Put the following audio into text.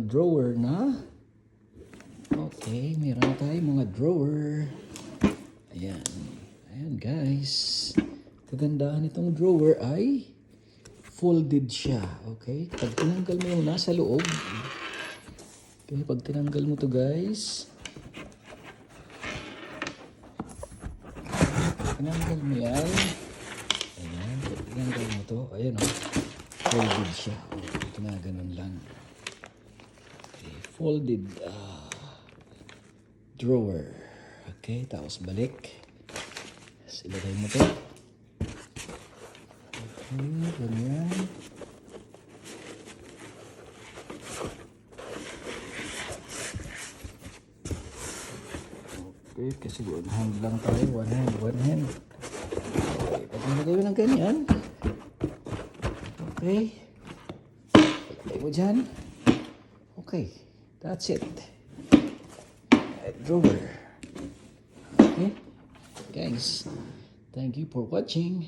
drawer na. Okay, meron na tayo mga drawer. Ayan. Ayan guys. Kagandahan itong drawer ay folded siya. Okay? Pag tinanggal mo yung nasa loob. Okay, pag tinanggal mo to guys. Tinanggal mo yan. Ayan. Pag tinanggal mo to. Ayan o. Folded siya. Ito na, ganun lang. Okay, folded drawer. Okay, tapos balik. Tapos ilagay mo to. Okay, ganyan. Okay, kasi one hand lang tayo. One hand. Okay, pag nilagay mo ng ganyan. Okay. Ilagay mo dyan. Okay, that's it. Drawer. Okay, guys, thank you for watching.